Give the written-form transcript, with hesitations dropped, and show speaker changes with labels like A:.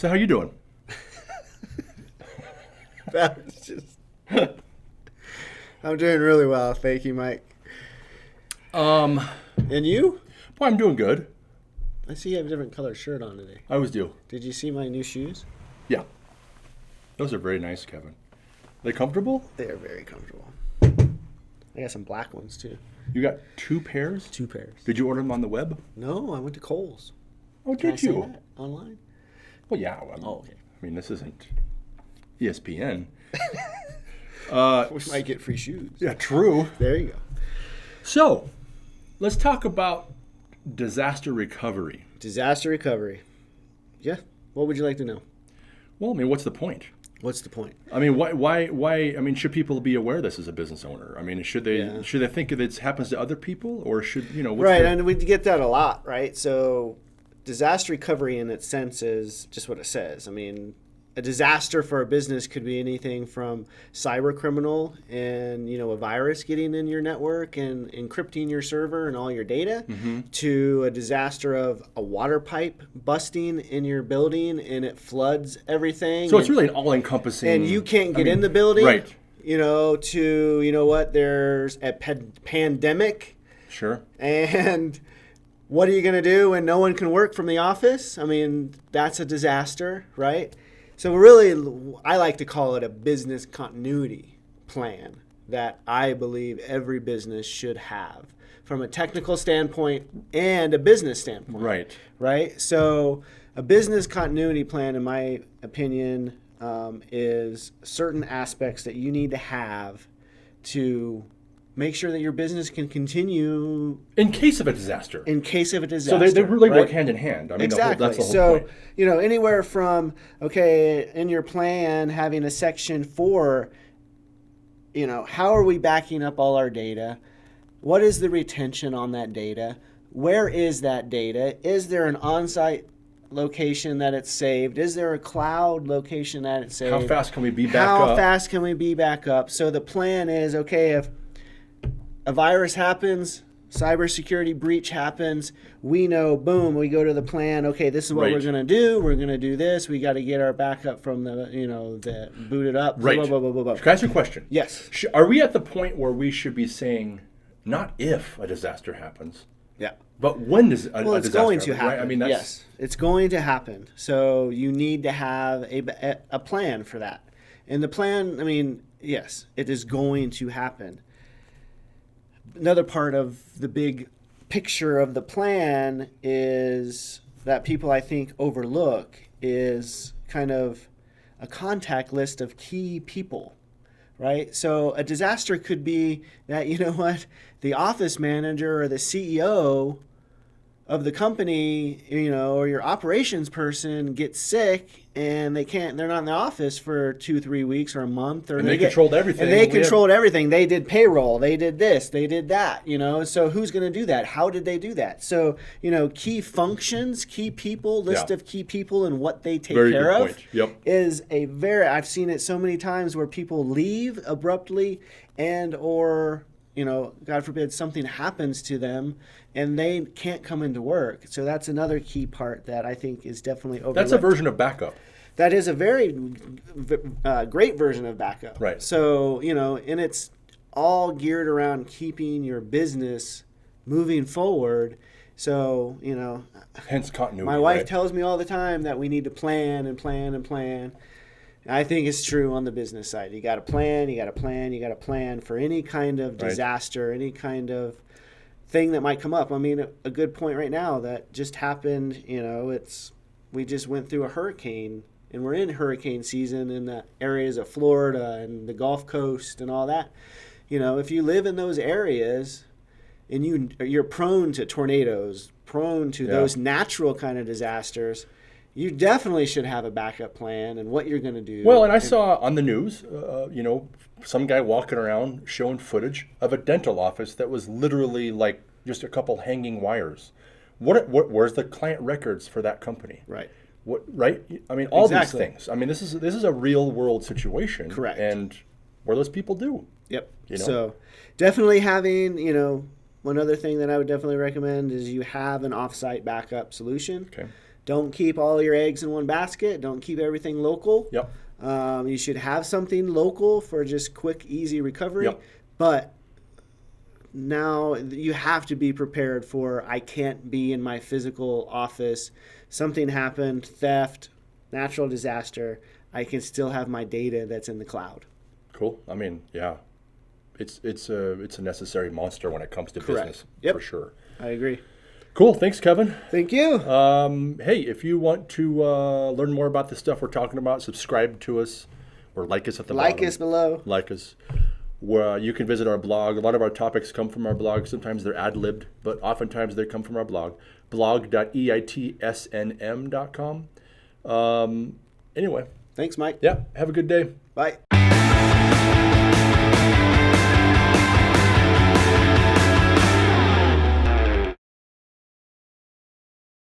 A: So how you doing?
B: That was just... I'm doing really well. Thank you, Mike. And you?
A: Well, I'm doing good.
B: I see you have a different color shirt on today.
A: I always do.
B: Did you see my new shoes?
A: Yeah. Those are very nice, Kevin. Are they comfortable?
B: They are very comfortable. I got some black ones, too.
A: You got 2 pairs?
B: 2 pairs.
A: Did you order them on the web?
B: No, I went to Kohl's.
A: Oh,
B: Can I
A: did
B: say
A: you?
B: that online?
A: Well, yeah. Well,
B: Oh, okay.
A: I mean, this isn't ESPN.
B: We might get free shoes.
A: Yeah, true.
B: There you go.
A: So, let's talk about disaster recovery.
B: Disaster recovery. Yeah. What would you like to know?
A: Well, I mean, what's the point?
B: What's the point?
A: I mean, why? I mean, should people be aware of this as a business owner? I mean, should they think if it happens to other people, or should what's
B: right? And we get that a lot, right? So, disaster recovery, in its sense, is just what it says. I mean, a disaster for a business could be anything from cyber criminal and a virus getting in your network and encrypting your server and all your data, to a disaster of a water pipe busting in your building and it floods everything.
A: So it's really an all-encompassing.
B: And you can't get in the building.
A: Right.
B: To there's a pandemic.
A: Sure.
B: And what are you going to do when no one can work from the office? I mean, that's a disaster, right? So really, I like to call it a business continuity plan that I believe every business should have from a technical standpoint and a business standpoint.
A: Right.
B: Right? So a business continuity plan, in my opinion, is certain aspects that you need to have to make sure that your business can continue
A: in case of a disaster.
B: So
A: they really
B: right?
A: work hand in hand. I mean,
B: exactly.
A: That's the whole point.
B: Anywhere from, in your plan, having a section for, how are we backing up all our data? What is the retention on that data? Where is that data? Is there an on-site location that it's saved? Is there a cloud location that it's saved?
A: How fast can we be back up?
B: How fast can we be back up? So the plan is, if a virus happens, cybersecurity breach happens, we know, boom, we go to the plan, this is what we're going to do. We're going to do this. We got to get our backup from the booted up.
A: Right.
B: Blah, blah, blah, blah, blah.
A: Can I ask you a question?
B: Yes.
A: Are we at the point where we should be saying, not if a disaster happens,
B: Yeah.
A: but when does a disaster
B: it's going to
A: happen?
B: happen.
A: Right? I mean,
B: yes, it's going to happen. So you need to have a plan for that. And the plan, yes, it is going to happen. Another part of the big picture of the plan is that people, I think, overlook is kind of a contact list of key people, right? So a disaster could be that, the office manager or the CEO of the company, or your operations person gets sick and they're not in the office for 2-3 weeks or a month,
A: and they controlled everything.
B: And they controlled everything. They did payroll. They did this. They did that. So who's going to do that? How did they do that? So key functions, key people, list of key people, and what they take care of is I've seen it so many times where people leave abruptly or God forbid something happens to them and they can't come into work. So that's another key part that I think is definitely overlooked.
A: That's a version of backup.
B: That is a very great version of backup.
A: Right.
B: So, and it's all geared around keeping your business moving forward. So,
A: hence continuity.
B: My wife tells me all the time that we need to plan and plan and plan. I think it's true on the business side. You got to plan, you got to plan, you got to plan for any kind of disaster, any kind of thing that might come up. A good point right now that just happened, we just went through a hurricane and we're in hurricane season in the areas of Florida and the Gulf Coast and all that. If you live in those areas and you're prone to tornadoes, prone to those natural kind of disasters, you definitely should have a backup plan and what you're going to do.
A: Well, and I saw on the news, some guy walking around showing footage of a dental office that was literally like just a couple hanging wires. Where's the client records for that company?
B: Right.
A: Right? All these things. This is a real world situation.
B: Correct.
A: And what do those people do?
B: Yep. So definitely having, one other thing that I would definitely recommend is you have an offsite backup solution.
A: Okay.
B: Don't keep all your eggs in one basket. Don't keep everything local.
A: Yep.
B: You should have something local for just quick, easy recovery.
A: Yep.
B: But now you have to be prepared for, I can't be in my physical office. Something happened, theft, natural disaster. I can still have my data that's in the cloud.
A: Cool. I mean, yeah, it's a necessary monster when it comes to
B: Correct.
A: business,
B: Yep.
A: for sure.
B: I agree.
A: Cool. Thanks, Kevin.
B: Thank you.
A: Hey, if you want to learn more about the stuff we're talking about, subscribe to us or like us at the
B: Like
A: bottom.
B: us below.
A: Like us. Where you can visit our blog. A lot of our topics come from our blog. Sometimes they're ad-libbed, but oftentimes they come from our blog. blog.eitSNM.com. Anyway.
B: Thanks, Mike.
A: Yeah. Have a good day.
B: Bye.